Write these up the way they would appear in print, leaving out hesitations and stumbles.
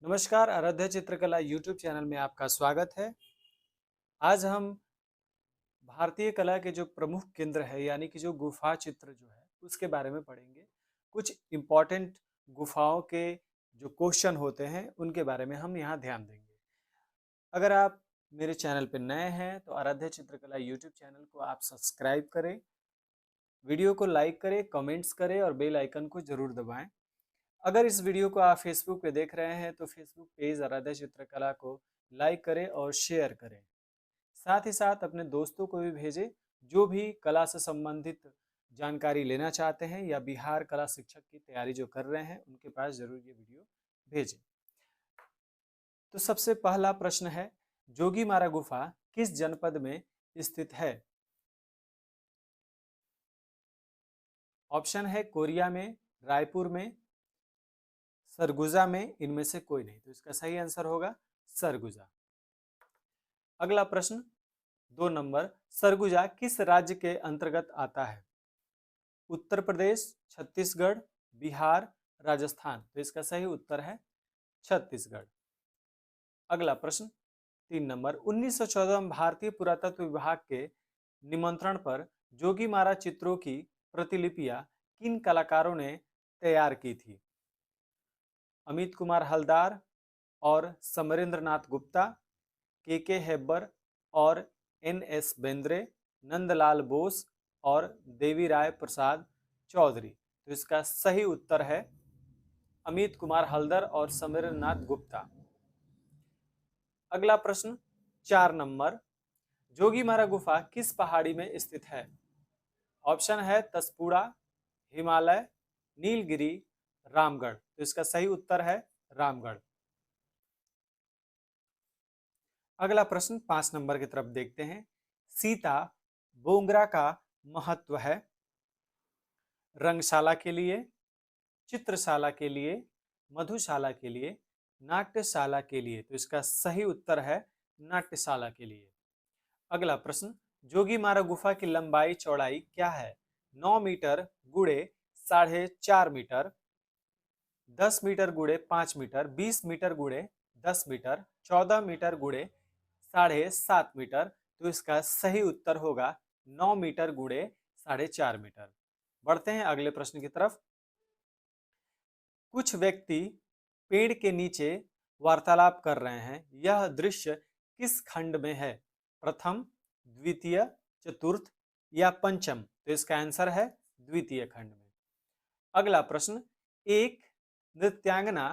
नमस्कार, आराध्य चित्रकला यूट्यूब चैनल में आपका स्वागत है। आज हम भारतीय कला के जो प्रमुख केंद्र है यानी कि जो गुफा चित्र जो है उसके बारे में पढ़ेंगे। कुछ इम्पोर्टेंट गुफाओं के जो क्वेश्चन होते हैं उनके बारे में हम यहाँ ध्यान देंगे। अगर आप मेरे चैनल पर नए हैं तो आराध्य चित्रकला यूट्यूब चैनल को आप सब्सक्राइब करें, वीडियो को लाइक करें, कमेंट्स करें और बेल आइकन को जरूर दबाएं। अगर इस वीडियो को आप फेसबुक पे देख रहे हैं तो फेसबुक पेज आराध्य चित्रकला को लाइक करें और शेयर करें। साथ ही साथ अपने दोस्तों को भी भेजें जो भी कला से संबंधित जानकारी लेना चाहते हैं या बिहार कला शिक्षक की तैयारी जो कर रहे हैं उनके पास जरूर ये वीडियो भेजें। तो सबसे पहला प्रश्न है, जोगीमारा गुफा किस जनपद में स्थित है? ऑप्शन है कोरिया में, रायपुर में, सरगुजा में, इनमें से कोई नहीं। तो इसका सही आंसर होगा सरगुजा। अगला प्रश्न 2 नंबर, सरगुजा किस राज्य के अंतर्गत आता है? उत्तर प्रदेश, छत्तीसगढ़, बिहार, राजस्थान। तो इसका सही उत्तर है छत्तीसगढ़। अगला प्रश्न 3 नंबर, 1914 में भारतीय पुरातत्व विभाग के निमंत्रण पर जोगीमारा चित्रों की प्रतिलिपियां किन कलाकारों ने तैयार की थी? अमित कुमार हलदार और समरेंद्र नाथ गुप्ता, के हेब्बर और एन.एस. बेंद्रे, नंदलाल बोस और देवी राय प्रसाद चौधरी। तो इसका सही उत्तर है अमित कुमार हलदर और समरेंद्र नाथ गुप्ता। अगला प्रश्न 4 नंबर, जोगीमारा गुफा किस पहाड़ी में स्थित है? ऑप्शन है तसपुड़ा, हिमालय, नीलगिरी, रामगढ़। तो इसका सही उत्तर है रामगढ़। अगला प्रश्न 5 नंबर की तरफ देखते हैं। सीता बोंगरा का महत्व है? रंगशाला के लिए, चित्रशाला के लिए, मधुशाला के लिए, नाट्यशाला के लिए। तो इसका सही उत्तर है नाट्यशाला के लिए। अगला प्रश्न, जोगीमारा गुफा की लंबाई चौड़ाई क्या है? 9 मीटर गुड़े 4.5 मीटर, 10 मीटर गुड़े 5 मीटर, 20 मीटर गुड़े 10 मीटर, 14 मीटर गुड़े 7.5 मीटर। तो इसका सही उत्तर होगा 9 मीटर गुड़े 4.5 मीटर। बढ़ते हैं अगले प्रश्न की तरफ। कुछ व्यक्ति पेड़ के नीचे वार्तालाप कर रहे हैं, यह दृश्य किस खंड में है? प्रथम, द्वितीय, चतुर्थ या पंचम? तो इसका आंसर है द्वितीय खंड में। अगला प्रश्न, एक नृत्यांगना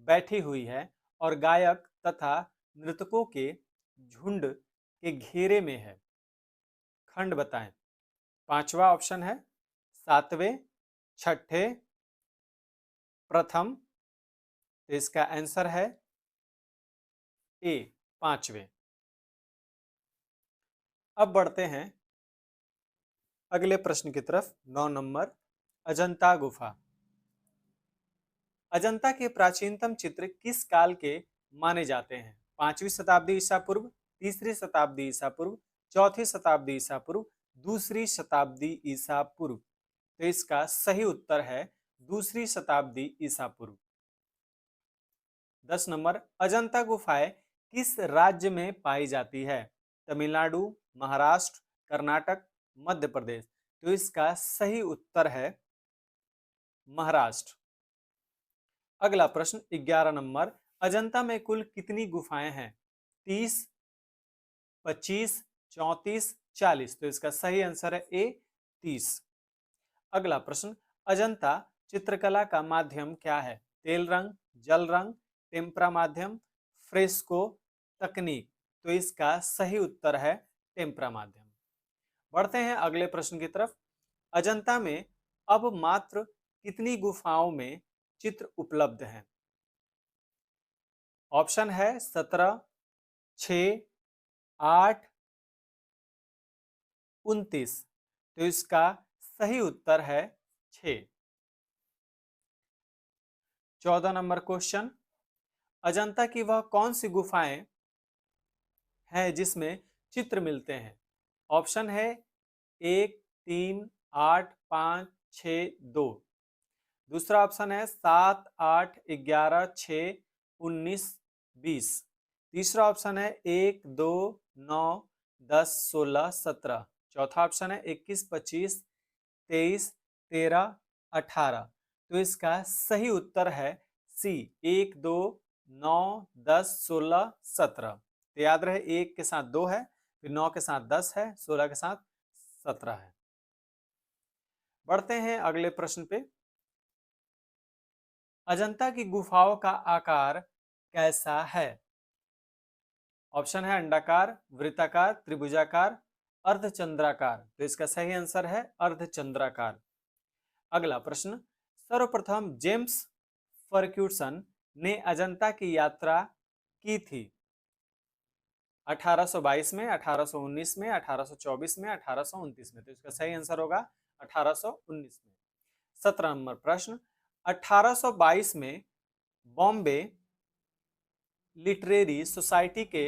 बैठी हुई है और गायक तथा नृतकों के झुंड के घेरे में है, खंड बताएं। पांचवा ऑप्शन है सातवें, छठे, प्रथम। तो इसका आंसर है ए, पांचवें। अब बढ़ते हैं अगले प्रश्न की तरफ। 9 नंबर, अजंता गुफा। अजंता के प्राचीनतम चित्र किस काल के माने जाते हैं? 5वीं शताब्दी ईसा पूर्व, 3री शताब्दी ईसा पूर्व, 4थी शताब्दी ईसा पूर्व, 2री शताब्दी ईसा पूर्व। तो इसका सही उत्तर है 2री शताब्दी ईसा पूर्व। 10 नंबर, अजंता गुफाएं किस राज्य में पाई जाती है? तमिलनाडु, महाराष्ट्र, कर्नाटक, मध्य प्रदेश। तो इसका सही उत्तर है महाराष्ट्र। अगला प्रश्न 11 नंबर, अजंता में कुल कितनी गुफाएं हैं? 30, 25, 34, 40। तो इसका सही आंसर है ए, 30। अगला प्रश्न, अजंता चित्रकला का माध्यम क्या है? तेल रंग, जल रंग, टेम्परा माध्यम, फ्रेस्को तकनीक। तो इसका सही उत्तर है टेम्परा माध्यम। बढ़ते हैं अगले प्रश्न की तरफ। अजंता में अब मात्र कितनी गुफाओं में चित्र उपलब्ध हैं? ऑप्शन है 17, 6, 8, 29। तो इसका सही उत्तर है 6। 14 नंबर क्वेश्चन, अजंता की वह कौन सी गुफाएं हैं जिसमें चित्र मिलते हैं? ऑप्शन है 1, 3, 8, 5, 6, 2। दूसरा ऑप्शन है 7, 8, 11, 6 19, 20। तीसरा ऑप्शन है 1, 2, 9, 10, 16, 17। चौथा ऑप्शन है 21, 25, 23, 13, 18। तो इसका सही उत्तर है सी, 1, 2, 9, 10, 16, 17। तो याद रहे 1 के साथ 2 है, फिर 9 के साथ 10 है, 16 के साथ 17 है। बढ़ते हैं अगले प्रश्न पे। अजंता की गुफाओं का आकार कैसा है? ऑप्शन है अंडाकार, वृत्ताकार, त्रिभुजाकार, अर्धचंद्राकार। तो इसका सही आंसर है अर्धचंद्राकार। अगला प्रश्न, सर्वप्रथम जेम्स फर्ग्यूसन ने अजंता की यात्रा की थी? 1822 में, 1819 में, 1824 में, 1829 में। तो इसका सही आंसर होगा 1819 में। 17 नंबर प्रश्न, 1822 में बॉम्बे लिटरेरी सोसाइटी के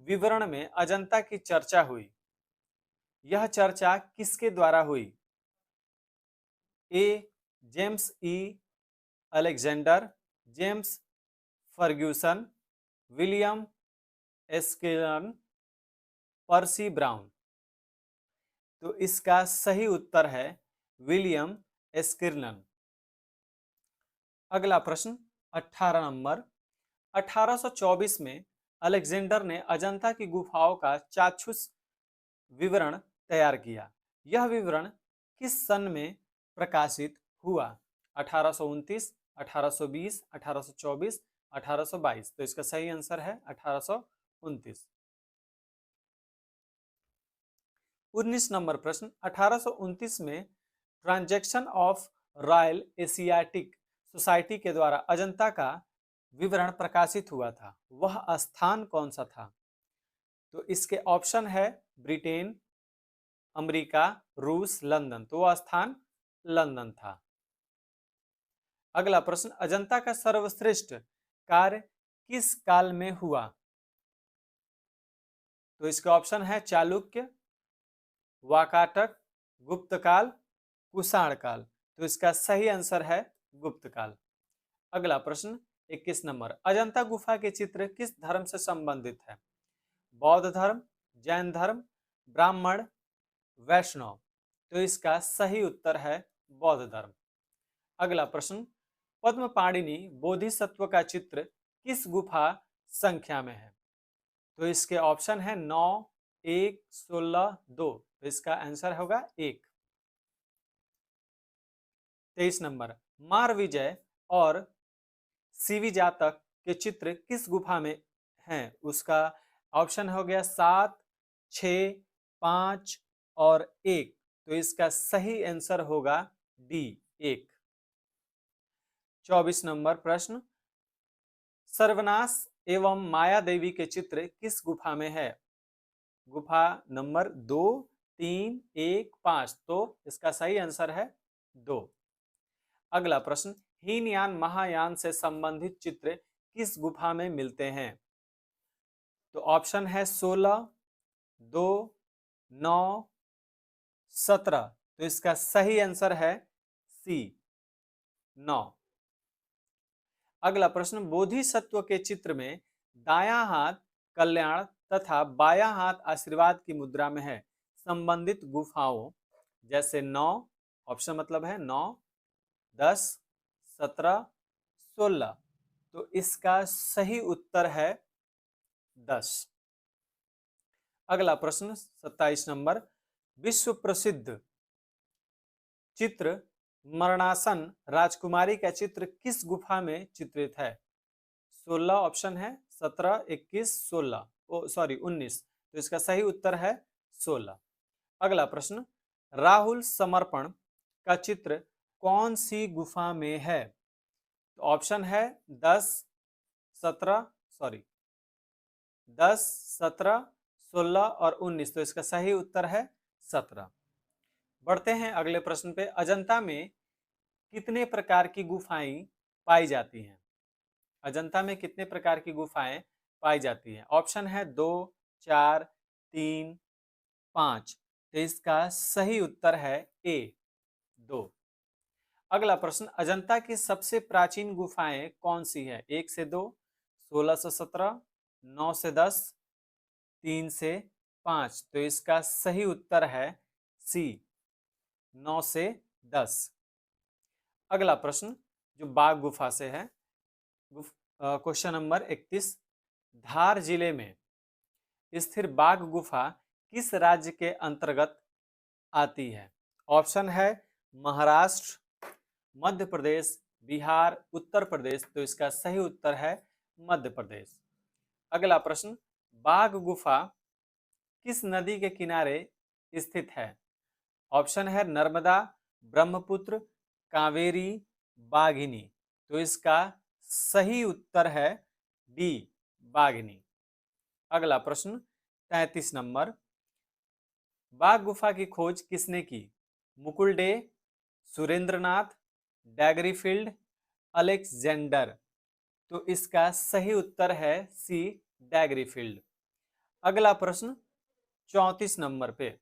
विवरण में अजंता की चर्चा हुई। यह चर्चा किसके द्वारा हुई? A James E Alexander, James Fergusson, William Erskine, Percy Brown. तो इसका सही उत्तर है विलियम एस्किलन। अगला प्रश्न 18 नंबर, 1824 में अलेक्जेंडर ने अजंता की गुफाओं का चाक्षुष विवरण तैयार किया। यह विवरण किस सन में प्रकाशित हुआ? 1829, 1820, 1824, 1822। तो इसका सही आंसर है 1829। 19 नंबर प्रश्न, 1829 में transaction of royal Asiatic society के द्वारा अजंता का विवरण प्रकाशित हुआ था। वह स्थान कौन सा था? तो इसके ऑप्शन है ब्रिटेन, अमेरिका, रूस, लंदन। तो वह स्थान लंदन था। अगला प्रश्न, अजंता का सर्वश्रेष्ठ कार्य किस काल में हुआ? तो इसके ऑप्शन है चालुक्य, वाकाटक, गुप्त काल, कुषाण काल। तो इसका सही आंसर है गुप्त काल। अगला प्रश्न 21 नंबर, अजंता गुफा के चित्र किस धर्म से संबंधित है? बौद्ध धर्म, जैन धर्म, ब्राह्मण, वैष्णव। तो इसका सही उत्तर है बौद्ध धर्म। अगला प्रश्न, पद्म पाणिनि बोधिसत्व का चित्र किस गुफा संख्या में है? तो इसके ऑप्शन है 9, 1, 16, 2। तो इसका आंसर होगा 1। 23 नंबर, मार विजय और सीवी जातक के चित्र किस गुफा में हैं? उसका ऑप्शन हो गया 7, 6, 5 और 1। तो इसका सही आंसर होगा डी, 1। 24 नंबर प्रश्न, सर्वनाश एवं माया देवी के चित्र किस गुफा में है? गुफा नंबर 2, 3, 1, 5। तो इसका सही आंसर है 2। अगला प्रश्न, हीनयान महायान से संबंधित चित्र किस गुफा में मिलते हैं? तो ऑप्शन है 16, 2, 9, 17। तो इसका सही आंसर है सी, 9। अगला प्रश्न, बोधिसत्व के चित्र में दायां हाथ कल्याण तथा बायां हाथ आशीर्वाद की मुद्रा में है। संबंधित गुफाओं जैसे 9, ऑप्शन मतलब है 9, 10, 17, 16। तो इसका सही उत्तर है 10। अगला प्रश्न 27 नंबर, विश्व प्रसिद्ध चित्र मरणासन राजकुमारी का चित्र किस गुफा में चित्रित है? 16 ऑप्शन है, 17, 21, 16, सॉरी 19। तो इसका सही उत्तर है 16। अगला प्रश्न, राहुल समर्पण का चित्र कौन सी गुफा में है? तो ऑप्शन है 10, 17, सॉरी 10, 17, 16 और 19। तो इसका सही उत्तर है 17। बढ़ते हैं अगले प्रश्न पे। अजंता में कितने प्रकार की गुफाएं पाई जाती हैं? अजंता में कितने प्रकार की गुफाएं पाई जाती हैं? ऑप्शन है 2, 4, 3, 5। तो इसका सही उत्तर है ए, 2। अगला प्रश्न, अजंता की सबसे प्राचीन गुफाएं कौन सी है? 1 से 2, 1617, 9 से 10, 3 से 5। तो इसका सही उत्तर है सी, 9 से 10। अगला प्रश्न जो बाघ गुफा से है, क्वेश्चन नंबर 31। धार जिले में स्थिर बाघ गुफा किस राज्य के अंतर्गत आती है? ऑप्शन है महाराष्ट्र, मध्य प्रदेश, बिहार, उत्तर प्रदेश। तो इसका सही उत्तर है मध्य प्रदेश। अगला प्रश्न, बाघ गुफा किस नदी के किनारे स्थित है? ऑप्शन है नर्मदा, ब्रह्मपुत्र, कावेरी, बाघिनी। तो इसका सही उत्तर है डी, बाघिनी। अगला प्रश्न 33 नंबर, बाघ गुफा की खोज किसने की? Mukul Dey, Surendranath, Dangerfield, Alexander. तो इसका सही उत्तर है सी, डैगरीफील्ड। अगला प्रश्न 34 नंबर पे,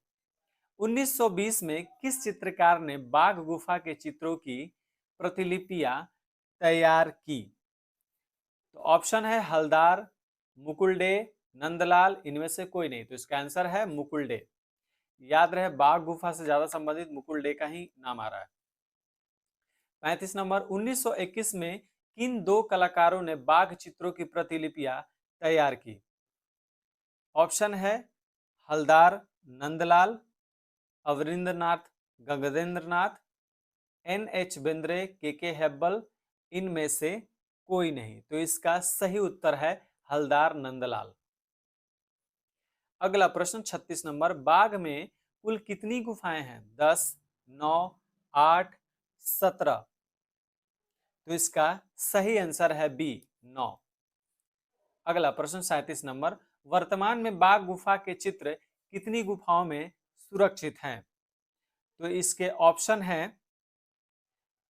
1920 में किस चित्रकार ने बाघ गुफा के चित्रों की प्रतिलिपियां तैयार की? तो ऑप्शन है हलदार, मुकुल डे, नंदलाल, इनमें से कोई नहीं। तो इसका आंसर है मुकुल डे। याद रहे बाघ गुफा से ज्यादा संबंधित मुकुल डे का ही नाम आ रहा है। 35 नंबर, 1921 में किन दो कलाकारों ने बाघ चित्रों की प्रतिलिपियां तैयार की? ऑप्शन है हलदार नंदलाल, अवरिंद्रनाथ गगनेंद्रनाथ, NH बेंद्रे, के हेब्बल, इनमें से कोई नहीं। तो इसका सही उत्तर है हलदार नंदलाल। अगला प्रश्न 36 नंबर, बाघ में कुल कितनी गुफाएं हैं? 10, 9, 8, 17। तो इसका सही आंसर है बी, 9। अगला प्रश्न 37 नंबर, वर्तमान में बाघ गुफा के चित्र कितनी गुफाओं में सुरक्षित हैं? तो इसके ऑप्शन है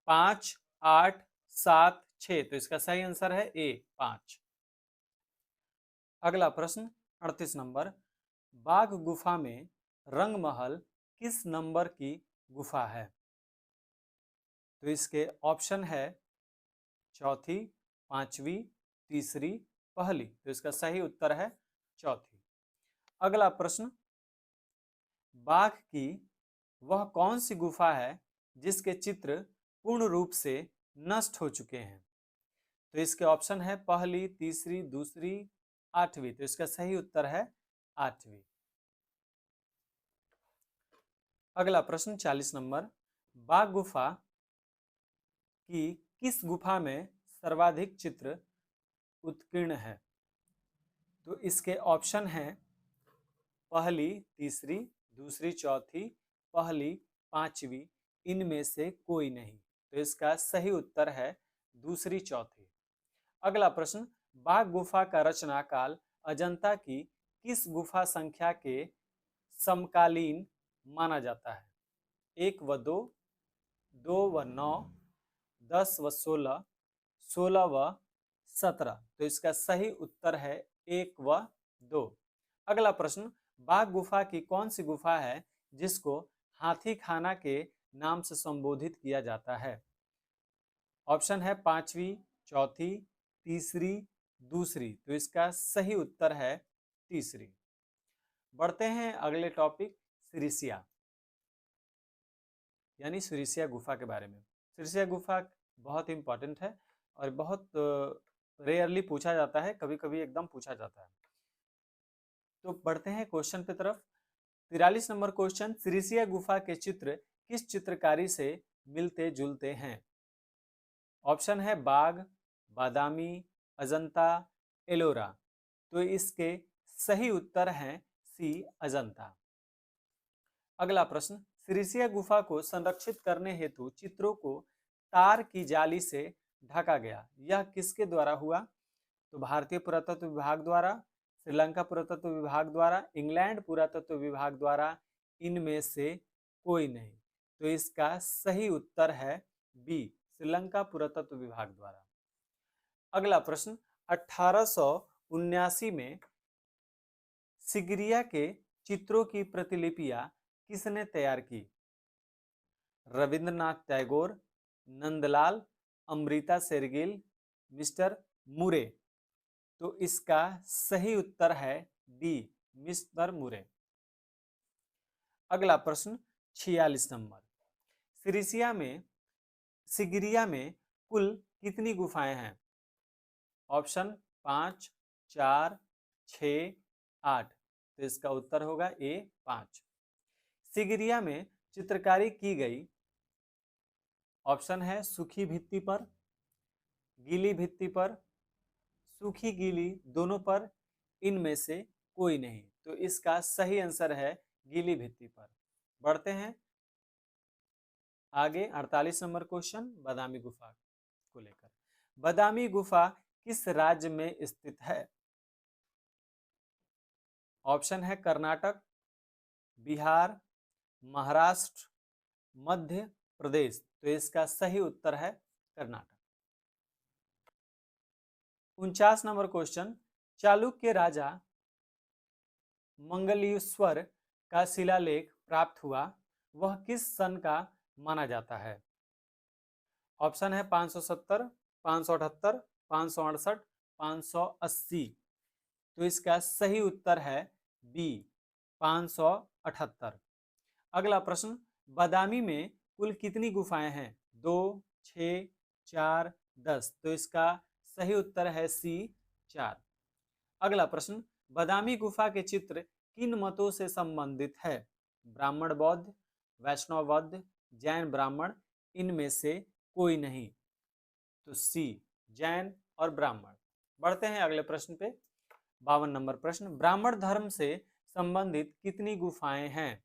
5, 8, 7, 6। तो इसका सही आंसर है ए, 5। अगला प्रश्न 38 नंबर, बाघ गुफा में रंगमहल किस नंबर की गुफा है? तो इसके ऑप्शन है चौथी, पांचवी, तीसरी, पहली। तो इसका सही उत्तर है चौथी। अगला प्रश्न, बाघ की वह कौन सी गुफा है जिसके चित्र पूर्ण रूप से नष्ट हो चुके हैं? तो इसके ऑप्शन है पहली, तीसरी, दूसरी, आठवीं। तो इसका सही उत्तर है आठवीं। अगला प्रश्न 40 नंबर, बाघ गुफा की किस गुफा में सर्वाधिक चित्र उत्कीर्ण है? तो इसके ऑप्शन हैं पहली, तीसरी, दूसरी, चौथी, पहली, पांचवी, इनमें से कोई नहीं। तो इसका सही उत्तर है दूसरी, चौथी। अगला प्रश्न, बाघ गुफा का रचना काल अजंता की किस गुफा संख्या के समकालीन माना जाता है? 1 व 2, 2 व 9, 10 व 16, 16 व 17। तो इसका सही उत्तर है 1 व 2। अगला प्रश्न, बाघ गुफा की कौन सी गुफा है जिसको हाथी खाना के नाम से संबोधित किया जाता है? ऑप्शन है पांचवी, चौथी, तीसरी, दूसरी। तो इसका सही उत्तर है तीसरी। बढ़ते हैं अगले टॉपिक, सिरिसिया यानी सिरिसिया गुफा के बारे में। सिरिसिया गुफा बहुत इंपॉर्टेंट है और बहुत रेयरली पूछा जाता है, कभी कभी एकदम पूछा जाता है। तो बढ़ते हैं क्वेश्चन पे तरफ। 43 नंबर क्वेश्चन, सिरिसिया गुफा के चित्र किस चित्रकारी से मिलते जुलते हैं? ऑप्शन है बाघ, बादामी, अजंता, एलोरा। तो इसके सही उत्तर हैं सी, अजंता। अगला प्रश्न, सिरिसिया गुफा को संरक्षित करने हेतु चित्रों को तार की जाली से ढका गया, यह किसके द्वारा हुआ? तो भारतीय पुरातत्व विभाग द्वारा, श्रीलंका पुरातत्व विभाग द्वारा, इंग्लैंड पुरातत्व विभाग द्वारा, इनमें से कोई नहीं। तो इसका सही उत्तर है बी, श्रीलंका पुरातत्व विभाग द्वारा। अगला प्रश्न, 1879 में सिगिरिया के चित्रों की प्रतिलिपियां किसने तैयार की? रविंद्रनाथ टैगोर, नंदलाल, अमृता शेरगिल, मिस्टर मुरे। तो इसका सही उत्तर है डी, मिस्टर मुरे। अगला प्रश्न 46 नंबर। सिगिरिया में कुल कितनी गुफाएं हैं? ऑप्शन 5, 4, 6, 8। तो इसका उत्तर होगा ए, 5। सिगिरिया में चित्रकारी की गई, ऑप्शन है सूखी भित्ति पर, गीली भित्ति पर, सूखी गीली दोनों पर, इनमें से कोई नहीं। तो इसका सही आंसर है गीली भित्ति पर। बढ़ते हैं आगे 48 नंबर क्वेश्चन बादामी गुफा को लेकर। बादामी गुफा किस राज्य में स्थित है? ऑप्शन है कर्नाटक, बिहार, महाराष्ट्र, मध्य प्रदेश। तो इसका सही उत्तर है कर्नाटक। 49 नंबर क्वेश्चन, चालुक्य राजा मंगलेश्वर का शिलालेख प्राप्त हुआ, वह किस सन का माना जाता है? ऑप्शन है 570, 578, 568, 580। तो इसका सही उत्तर है बी, 578। अगला प्रश्न, बादामी में कुल कितनी गुफाएं हैं? 2, 6, 4, 10। तो इसका सही उत्तर है सी, 4। अगला प्रश्न, बादामी गुफा के चित्र किन मतों से संबंधित है? ब्राह्मण बौद्ध, वैष्णव बौद्ध, जैन ब्राह्मण, इनमें से कोई नहीं। तो सी, जैन और ब्राह्मण। बढ़ते हैं अगले प्रश्न पे। 52 नंबर प्रश्न, ब्राह्मण धर्म से संबंधित कितनी गुफाएं हैं?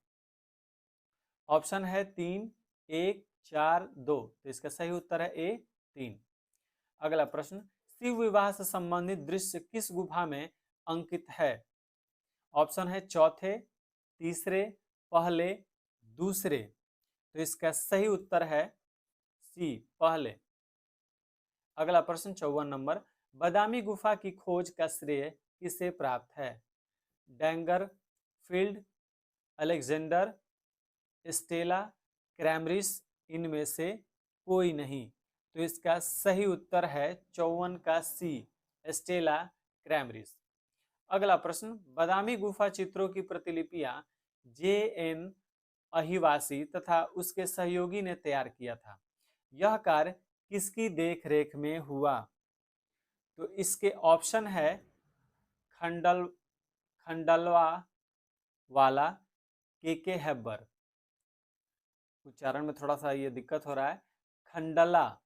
ऑप्शन है 3, 1, 4, 2। तो इसका सही उत्तर है ए, 3। अगला प्रश्न, शिव विवाह से संबंधित दृश्य किस गुफा में अंकित है? ऑप्शन है चौथे, तीसरे, पहले, दूसरे। तो इसका सही उत्तर है सी, पहले। अगला प्रश्न 54 नंबर, बादामी गुफा की खोज का श्रेय किसे प्राप्त है? डेंगर, फील्ड, अलेक्जेंडर, स्टेला, क्रैमरिस, इनमें से कोई नहीं। तो इसका सही उत्तर है 54 का सी, स्टेला क्रैमरिस। अगला प्रश्न, बादामी गुफा चित्रों की प्रतिलिपियां जे.एन. अहिवासी तथा उसके सहयोगी ने तैयार किया था। यह कार्य किसकी देखरेख में हुआ? तो इसके ऑप्शन है खंडलवा वाला, के हेब्बर। उच्चारण में थोड़ा सा ये दिक्कत हो रहा है। खंडला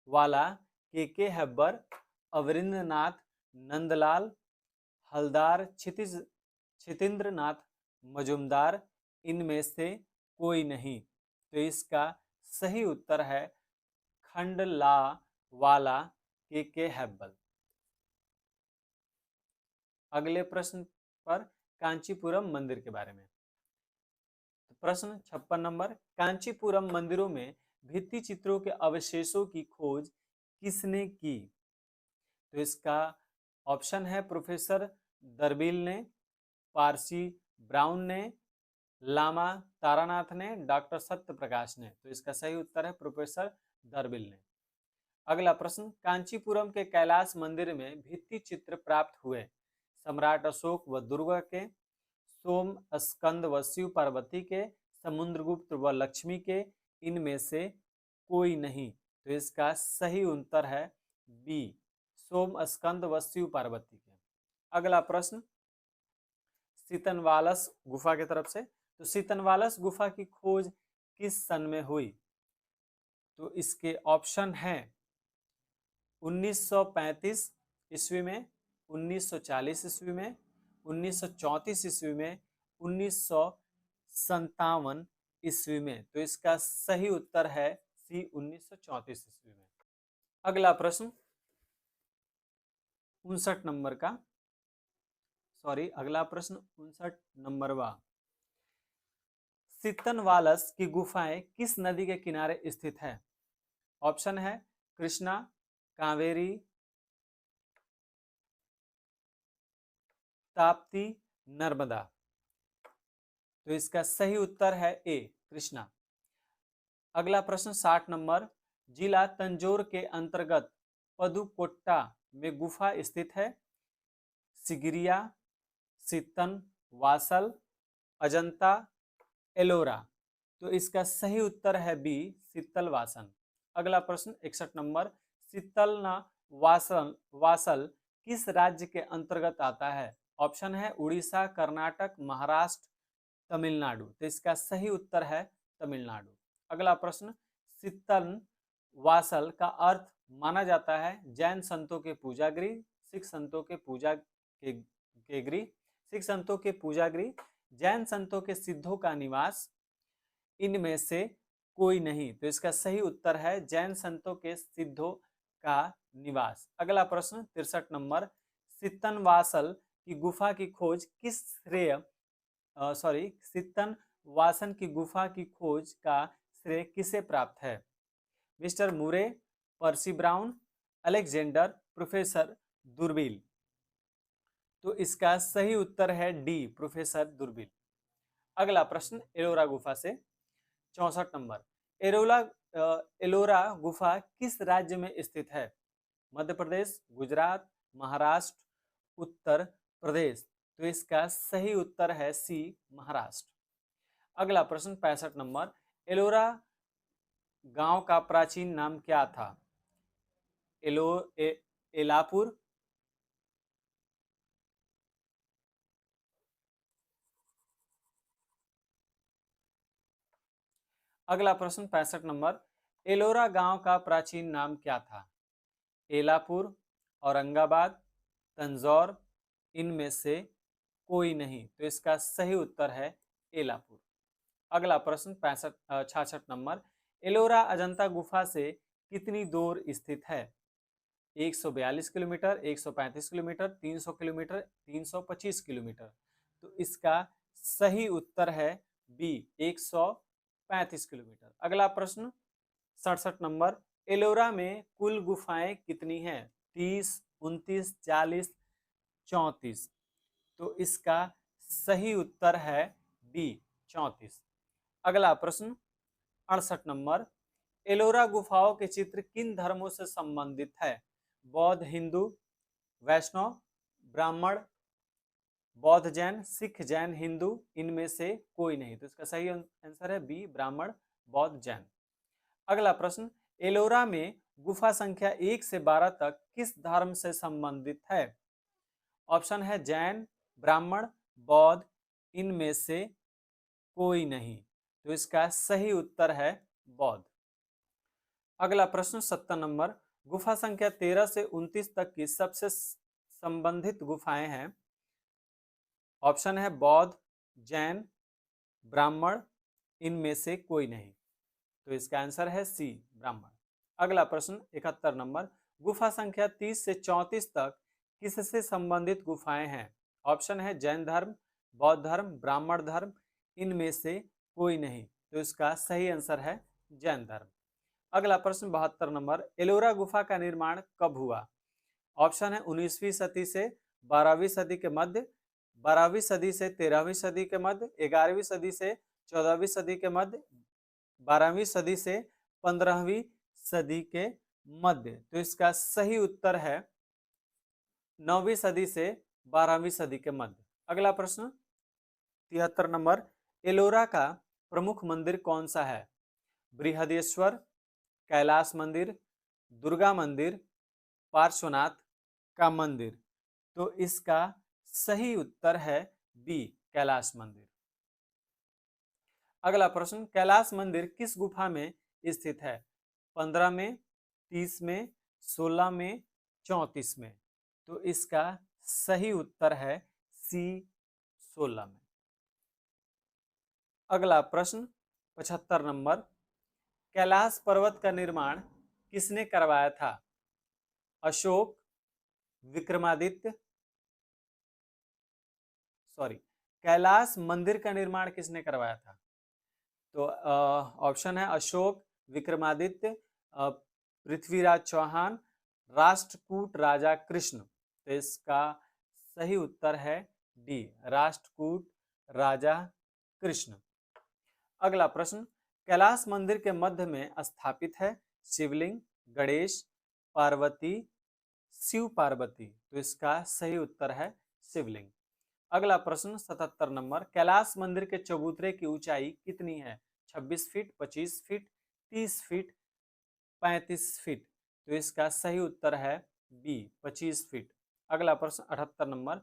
वाला, के हेब्बर, अवरिंद्रनाथ, नंदलाल, हलदार, क्षितिन्द्र नाथ मजुमदार, इनमें से कोई नहीं। तो इसका सही उत्तर है खंडला वाला, के हेब्बल। अगले प्रश्न पर कांचीपुरम मंदिर के बारे में। तो प्रश्न 56 नंबर, कांचीपुरम मंदिरों में भित्ति चित्रों के अवशेषों की खोज किसने की? तो इसका ऑप्शन है प्रोफेसर दरबिल ने, पारसी ब्राउन ने, लामा तारानाथ ने, डॉक्टर सत्य प्रकाश ने। तो इसका सही उत्तर है प्रोफेसर दरबिल ने। अगला प्रश्न, कांचीपुरम के कैलाश मंदिर में भित्ति चित्र प्राप्त हुए सम्राट अशोक व दुर्गा के, सोम स्कंद व शिव पार्वती के, समुद्रगुप्त व लक्ष्मी के, इनमें से कोई नहीं। तो इसका सही उत्तर है बी, सोम स्कंद व शिव पार्वती के। अगला प्रश्न, सीतनवालस गुफा की तरफ से। तो सीतनवालस गुफा की खोज किस सन में हुई? तो इसके ऑप्शन हैं 1935 ईस्वी में, 1940 ईस्वी में, 1934 ईस्वी में, 1957 ईस्वी में। तो इसका सही उत्तर है सी, 1934 ईस्वी में। अगला प्रश्न 59 नंबर का, अगला प्रश्न 59 नंबरवा। सीतनवालस की गुफाएं किस नदी के किनारे स्थित है? ऑप्शन है कृष्णा, कावेरी, ताप्ती, नर्मदा। तो इसका सही उत्तर है ए, कृष्णा। अगला प्रश्न 60 नंबर, जिला तंजौर के अंतर्गत पदुकोट्टा में गुफा स्थित है। सिगिरिया, सितन, वासल, अजंता, एलोरा। तो इसका सही उत्तर है बी, सित्तल वासन। अगला प्रश्न 61 नंबर, सित्तल न वासल वासल किस राज्य के अंतर्गत आता है? ऑप्शन है उड़ीसा, कर्नाटक, महाराष्ट्र, तमिलनाडु। तो इसका सही उत्तर है तमिलनाडु। अगला प्रश्न, सित्तल वासल का अर्थ माना जाता है जैन संतों के पूजा गृह, सिख संतों के पूजा के गृह, सिख संतों के पूजा गृह, जैन संतों के सिद्धों का निवास, इनमें से कोई नहीं। तो इसका सही उत्तर है जैन संतों के सिद्धों का निवास। अगला प्रश्न 63 नंबर, सित्तन वासल की गुफा की खोज किस श्रेय सित्तन वासन की गुफा की खोज का श्रेय किसे प्राप्त है? मिस्टर मुरे, पर्सी ब्राउन, अलेक्जेंडर, प्रोफेसर दुर्बिल। तो इसका सही उत्तर है डी, प्रोफेसर दुर्बिल। अगला प्रश्न एलोरा गुफा से 64 नंबर, एलोरा गुफा किस राज्य में स्थित है? मध्य प्रदेश, गुजरात, महाराष्ट्र, उत्तर प्रदेश। तो इसका सही उत्तर है सी, महाराष्ट्र। अगला प्रश्न 65 नंबर, एलोरा गांव का प्राचीन नाम क्या था? एलापुर, अगला प्रश्न 65 नंबर, एलोरा गांव का प्राचीन नाम क्या था? एलापुर, औरंगाबाद, तंजौर, इनमें से कोई नहीं। तो इसका सही उत्तर है एलापुर। अगला प्रश्न 66 नंबर, एलोरा अजंता गुफा से कितनी दूर स्थित है? 142 किलोमीटर, 135 किलोमीटर, 300 किलोमीटर, 325 किलोमीटर। तो इसका सही उत्तर है बी, 135 किलोमीटर। अगला प्रश्न 67 नंबर, एलोरा में कुल गुफाएं कितनी हैं? 30, 29, 40, 34। तो इसका सही उत्तर है बी, 34। अगला प्रश्न 68 नंबर, एलोरा गुफाओं के चित्र किन धर्मों से संबंधित है? बौद्ध, हिंदू, वैष्णव, ब्राह्मण, बौद्ध, जैन, सिख, जैन, हिंदू, इनमें से कोई नहीं। तो इसका सही आंसर है बी, ब्राह्मण, बौद्ध, जैन। अगला प्रश्न, एलोरा में गुफा संख्या 1 से 12 तक किस धर्म से संबंधित है? ऑप्शन है जैन, ब्राह्मण, बौद्ध, इनमें से कोई नहीं। तो इसका सही उत्तर है बौद्ध। अगला प्रश्न 70 नंबर, गुफा संख्या 13 से 29 तक की सबसे संबंधित गुफाएं हैं। ऑप्शन है बौद्ध, जैन, ब्राह्मण, इनमें से कोई नहीं। तो इसका आंसर है सी, ब्राह्मण। अगला प्रश्न 71 नंबर, गुफा संख्या 30 से 34 तक किससे संबंधित गुफाएं हैं? ऑप्शन है जैन धर्म, बौद्ध धर्म, ब्राह्मण धर्म, इनमें से कोई नहीं। तो इसका सही आंसर है जैन धर्म। अगला प्रश्न 72 नंबर, एलोरा गुफा का निर्माण कब हुआ? ऑप्शन है 19वीं सदी से 12वीं सदी के मध्य, 12वीं सदी से 13वीं सदी के मध्य, 11वीं सदी से 14वीं सदी के मध्य, 12वीं सदी से 15वीं सदी के मध्य। तो इसका सही उत्तर है 9वीं सदी से 12वीं सदी के मध्य। अगला प्रश्न 73 नंबर, एलोरा का प्रमुख मंदिर कौन सा है? बृहदेश्वर, कैलाश मंदिर, दुर्गा मंदिर, पार्श्वनाथ का मंदिर। तो इसका सही उत्तर है बी, कैलाश मंदिर। अगला प्रश्न, कैलाश मंदिर किस गुफा में स्थित है? 15 में, 30 में, 16 में, 34 में। तो इसका सही उत्तर है सी, 16 में। अगला प्रश्न 75 नंबर, कैलाश पर्वत का निर्माण किसने करवाया था? अशोक, विक्रमादित्य, कैलाश मंदिर का निर्माण किसने करवाया था? तो ऑप्शन है अशोक, विक्रमादित्य, पृथ्वीराज चौहान, राष्ट्रकूट राजा कृष्ण। तो इसका सही उत्तर है डी, राष्ट्रकूट राजा कृष्ण। अगला प्रश्न, कैलाश मंदिर के मध्य में स्थापित है शिवलिंग, गणेश, पार्वती, शिव पार्वती। तो इसका सही उत्तर है शिवलिंग। अगला प्रश्न 77 नंबर, कैलाश मंदिर के चबूतरे की ऊंचाई कितनी है? 26 फीट, 25 फीट, 30 फीट, 35 फीट। तो इसका सही उत्तर है बी, 25 फीट। अगला प्रश्न 78 नंबर,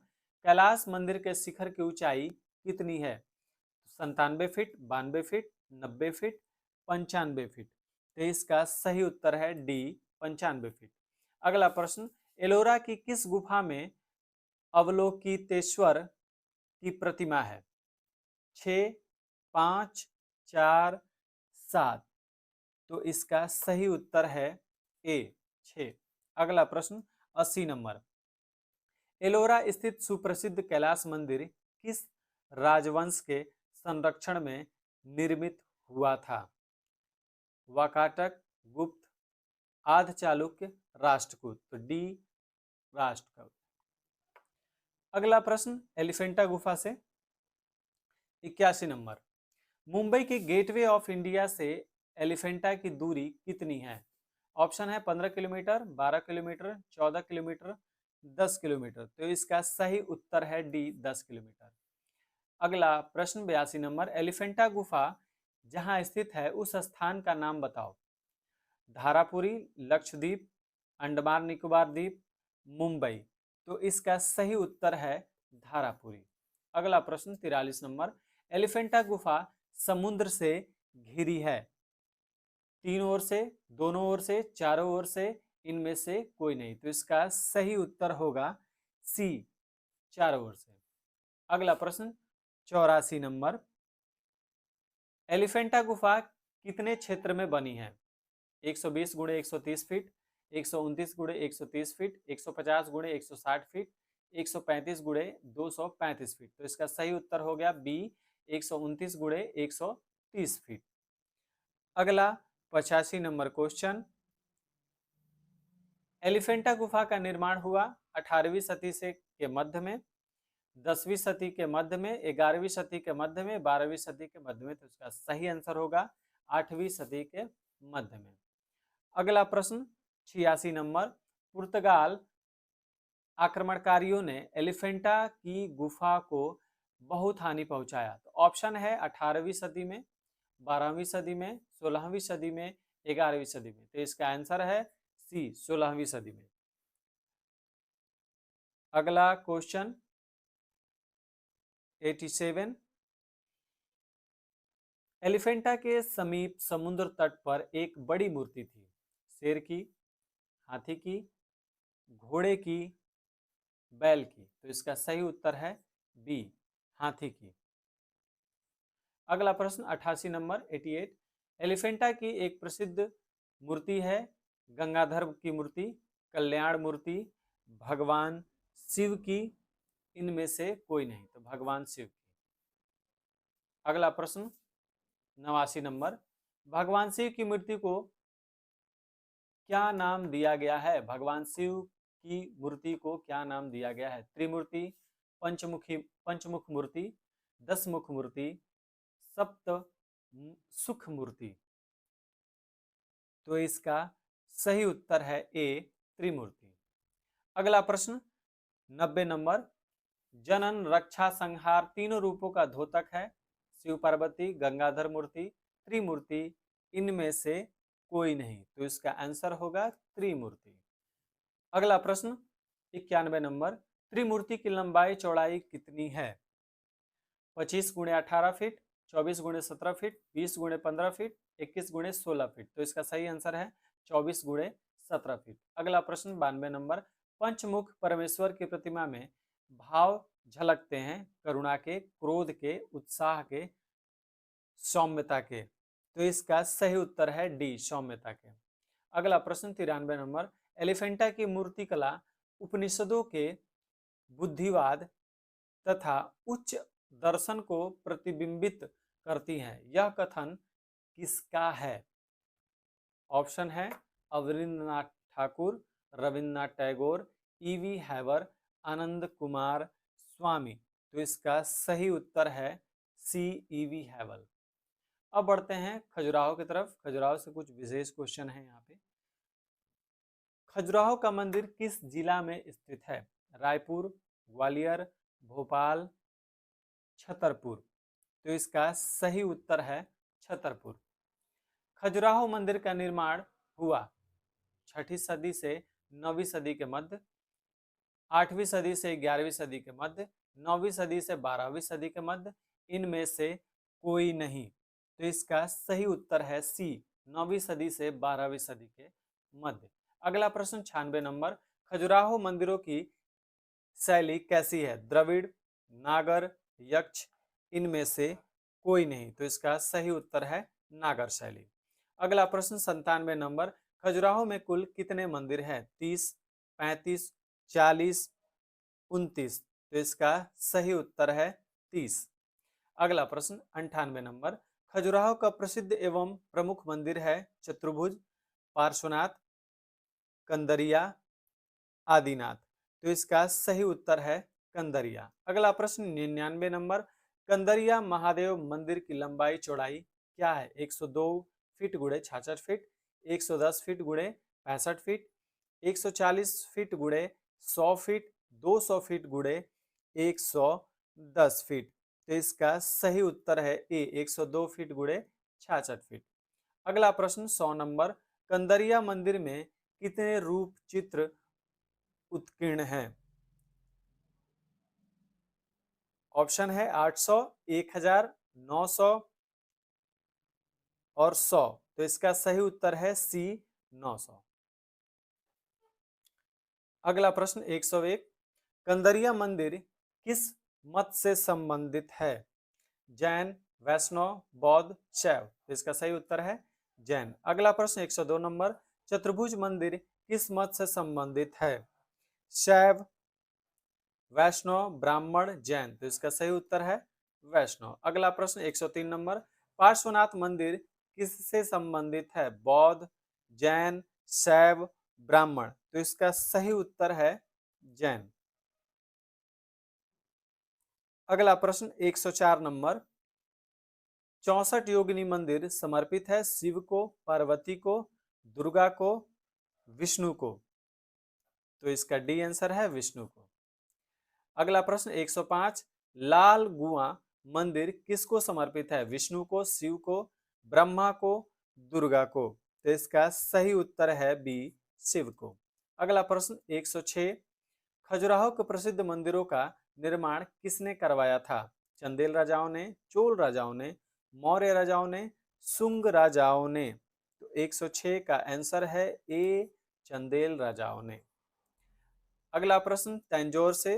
कैलाश मंदिर के शिखर की ऊंचाई कितनी है? 97 फीट, 92 फीट, 90 फीट, 95 फीट। तो इसका सही उत्तर है डी, 95 फीट। अगला प्रश्न, एलोरा की किस गुफा में अवलोकितेश्वर की प्रतिमा है? 6, 5, 4, 7। तो इसका सही उत्तर है ए, 6। अगला प्रश्न 80 नंबर, एलोरा स्थित सुप्रसिद्ध कैलाश मंदिर किस राजवंश के संरक्षण में निर्मित हुआ था? वाकाटक, गुप्त, आद्य चालुक्य, राष्ट्रकूट। तो डी, राष्ट्रकूट। अगला प्रश्न एलिफेंटा गुफा से 81 नंबर, मुंबई के गेटवे ऑफ इंडिया से एलिफेंटा की दूरी कितनी है? ऑप्शन है 15 किलोमीटर, 12 किलोमीटर, 14 किलोमीटर, 10 किलोमीटर। तो इसका सही उत्तर है डी, 10 किलोमीटर। अगला प्रश्न 82 नंबर, एलिफेंटा गुफा जहां स्थित है उस स्थान का नाम बताओ। धारापुरी, लक्षद्वीप, अंडमान निकोबार द्वीप, मुंबई। तो इसका सही उत्तर है धारापुरी। अगला प्रश्न 43 नंबर, एलिफेंटा गुफा समुद्र से घिरी है, तीनों ओर से, दोनों ओर से, चारों ओर से, इनमें से कोई नहीं। तो इसका सही उत्तर होगा सी, चारों ओर से। अगला प्रश्न 84 नंबर, एलिफेंटा गुफा कितने क्षेत्र में बनी है? 120 गुणे 130 फीट, 129 गुणे 130 फीट, 150 गुणे 160 फीट, 135 गुणे 235 फीट। तो इसका सही उत्तर हो गया बी, 129 गुणे 130 फीट। अगला 85 नंबर क्वेश्चन, एलिफेंटा गुफा का निर्माण हुआ 18वीं सदी से के मध्य में, 10वीं सदी के मध्य में, 11वीं सदी के मध्य में, 12वीं सदी के मध्य में। तो इसका सही आंसर होगा 8वीं सदी के मध्य में। अगला प्रश्न 86 नंबर, पुर्तगाल आक्रमणकारियों ने एलिफेंटा की गुफा को बहुत हानि पहुंचाया। तो ऑप्शन है 18वीं सदी में, 12वीं सदी में, 16वीं सदी में, 11वीं सदी में। तो इसका आंसर है सी, 16वीं सदी में। अगला क्वेश्चन 87, एलिफेंटा के समीप समुद्र तट पर एक बड़ी मूर्ति थी, शेर की, हाथी की, घोड़े की, बैल की। तो इसका सही उत्तर है बी, हाथी की। अगला प्रश्न 88 नंबर 88, एलिफेंटा की एक प्रसिद्ध मूर्ति है, गंगाधर की मूर्ति, कल्याण मूर्ति, भगवान शिव की, इनमें से कोई नहीं। तो भगवान शिव की। अगला प्रश्न 89 नंबर, भगवान शिव की मूर्ति को क्या नाम दिया गया है? भगवान शिव की मूर्ति को क्या नाम दिया गया है? त्रिमूर्ति, पंचमुख मूर्ति, 10 मुख मूर्ति, सप्त सुख मूर्ति। तो इसका सही उत्तर है ए, त्रिमूर्ति। अगला प्रश्न 90 नंबर, जनन, रक्षा, संहार तीनों रूपों का द्योतक है, शिव पार्वती, गंगाधर मूर्ति, त्रिमूर्ति, इनमें से कोई नहीं। तो इसका आंसर होगा त्रिमूर्ति। अगला प्रश्न 91 नंबर, त्रिमूर्ति की लंबाई चौड़ाई कितनी है? 25 गुणे 18 फीट, 24 गुणे 17 फीट, 20 गुणे 15 फीट, 21 गुणे 16 फीट। तो इसका सही आंसर है 24 गुणे 17 फीट। अगला प्रश्न 92 नंबर, पंचमुख परमेश्वर की प्रतिमा में भाव झलकते हैं, करुणा के, क्रोध के, उत्साह के, सौम्यता के। तो इसका सही उत्तर है डी, सौम्यता के। अगला प्रश्न 93 नंबर, एलिफेंटा की मूर्ति कला उपनिषदों के बुद्धिवाद तथा उच्च दर्शन को प्रतिबिंबित करती हैं, यह कथन किसका है? ऑप्शन है अवनींद्रनाथ ठाकुर, रविन्द्रनाथ टैगोर, ईवी हैवर, आनंद कुमार स्वामी। तो इसका सही उत्तर है सी, ईवी हैवल। अब बढ़ते हैं खजुराहो की तरफ। खजुराहो से कुछ विशेष क्वेश्चन है यहाँ पे। खजुराहो का मंदिर किस जिला में स्थित है? रायपुर, ग्वालियर, भोपाल, छतरपुर। तो इसका सही उत्तर है छतरपुर। खजुराहो मंदिर का निर्माण हुआ 6ठी सदी से 9वीं सदी के मध्य, 8वीं सदी से 11वीं सदी के मध्य, 9वीं सदी से 12वीं सदी के मध्य, इनमें से कोई नहीं। तो इसका सही उत्तर है सी, 9वीं सदी से 12वीं सदी के मध्य। अगला प्रश्न 96 नंबर, खजुराहो मंदिरों की शैली कैसी है? द्रविड़, नागर, यक्ष, इनमें से कोई नहीं। तो इसका सही उत्तर है नागर शैली। अगला प्रश्न 97 नंबर, खजुराहो में कुल कितने मंदिर हैं? 30, 35, 40, 29। तो इसका सही उत्तर है 30। अगला प्रश्न 98 नंबर, खजुराहो का प्रसिद्ध एवं प्रमुख मंदिर है चतुर्भुज, पार्श्वनाथ, कंदरिया, आदिनाथ। तो इसका सही उत्तर है कंदरिया। अगला प्रश्न 99 नंबर, कंदरिया महादेव मंदिर की लंबाई चौड़ाई क्या है? 102 फीट गुणे 66 फीट, 110 फीट गुणे 65 फीट, 140 फीट गुणे 100 फीट, 200 फीट गुणे 110 फीट। तो इसका सही उत्तर है ए, 102 फीट गुणे 66 फीट। अगला प्रश्न 100 नंबर, कंदरिया मंदिर में कितने रूप चित्र उत्कीर्ण है? ऑप्शन है 800, 1000, 900 और 100। तो इसका सही उत्तर है सी, 900। अगला प्रश्न 101, कंदरिया मंदिर किस मत से संबंधित है? जैन, वैष्णव, बौद्ध, शैव। तो इसका सही उत्तर है जैन। अगला प्रश्न 102 नंबर, चतुर्भुज मंदिर किस मत से संबंधित है? शैव, वैष्णव, ब्राह्मण, जैन। तो इसका सही उत्तर है वैष्णव। अगला प्रश्न 103 नंबर, पार्श्वनाथ मंदिर किससे संबंधित है? बौद्ध, जैन, शैव, ब्राह्मण। तो इसका सही उत्तर है जैन। अगला प्रश्न 104 नंबर, 64 योगिनी मंदिर समर्पित है शिव को, पार्वती को, दुर्गा को, विष्णु को। तो इसका डी आंसर है विष्णु को। अगला प्रश्न 105, लाल गुआ मंदिर किसको समर्पित है? विष्णु को, शिव को, ब्रह्मा को, दुर्गा को। तो इसका सही उत्तर है बी, शिव को। अगला प्रश्न 106, खजुराहो के प्रसिद्ध मंदिरों का निर्माण किसने करवाया था? चंदेल राजाओं ने, चोल राजाओं ने, मौर्य राजाओं ने, सुंग राजाओं ने। तो 106 का आंसर है ए, चंदेल राजाओं ने। अगला प्रश्न तंजौर से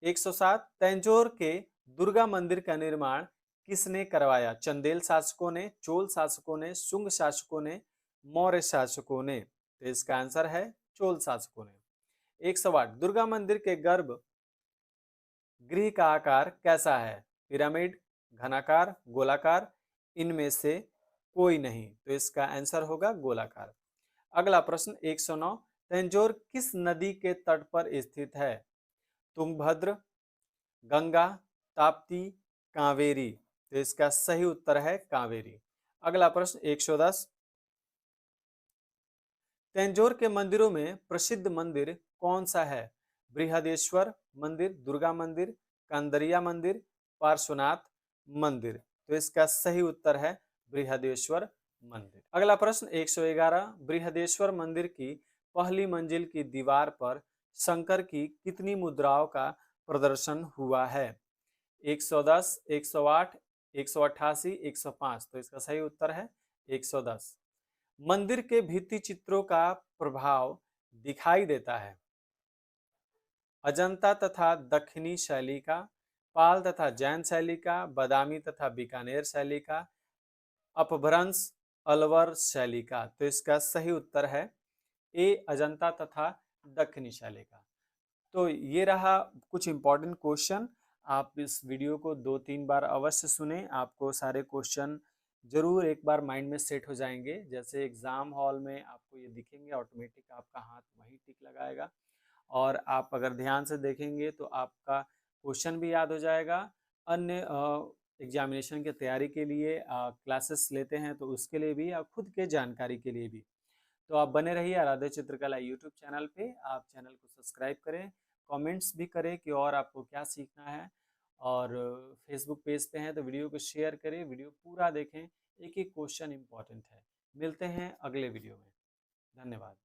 107, तंजौर के दुर्गा मंदिर का निर्माण किसने करवाया? चंदेल शासकों ने, चोल शासकों ने, सुंग शासकों ने, मौर्य शासकों ने। तो इसका आंसर है चोल शासकों ने। 108, दुर्गा मंदिर के गर्भ गृह का आकार कैसा है? पिरामिड, घनाकार, गोलाकार, इनमें से कोई नहीं। तो इसका आंसर होगा गोलाकार। अगला प्रश्न 109, तंजौर किस नदी के तट पर स्थित है? तुंगभद्र, गंगा, ताप्ती, कावेरी। तो इसका सही उत्तर है कावेरी। अगला प्रश्न 110, तंजौर के मंदिरों में प्रसिद्ध मंदिर कौन सा है? बृहदेश्वर मंदिर, दुर्गा मंदिर, कंदरिया मंदिर, पार्श्वनाथ मंदिर। तो इसका सही उत्तर है बृहदेश्वर मंदिर। अगला प्रश्न 111, बृहदेश्वर मंदिर की पहली मंजिल की दीवार पर शंकर की कितनी मुद्राओं का प्रदर्शन हुआ है? 110, 108, 188, 105। तो इसका सही उत्तर है 110। मंदिर के भित्ति चित्रों का प्रभाव दिखाई देता है अजंता तथा दक्षिणी शैली का, पाल तथा जैन शैली का, बादामी तथा बीकानेर शैली का, अपभ्रंश अलवर शैली का। तो इसका सही उत्तर है ए, अजंता तथा दक्षिणी शैली का। तो ये रहा कुछ इंपॉर्टेंट क्वेश्चन। आप इस वीडियो को 2-3 बार अवश्य सुने, आपको सारे क्वेश्चन जरूर एक बार माइंड में सेट हो जाएंगे। जैसे एग्जाम हॉल में आपको ये दिखेंगे, ऑटोमेटिक आपका हाथ वहीं टिक लगाएगा और आप अगर ध्यान से देखेंगे तो आपका क्वेश्चन भी याद हो जाएगा। अन्य एग्जामिनेशन की तैयारी के लिए क्लासेस लेते हैं तो उसके लिए भी, आप खुद के जानकारी के लिए भी। तो आप बने रहिए आराध्य चित्रकला यूट्यूब चैनल पे। आप चैनल को सब्सक्राइब करें, कमेंट्स भी करें कि और आपको क्या सीखना है। और फेसबुक पेज पे हैं तो वीडियो को शेयर करें, वीडियो पूरा देखें, एक एक क्वेश्चन इम्पॉर्टेंट है। मिलते हैं अगले वीडियो में। धन्यवाद।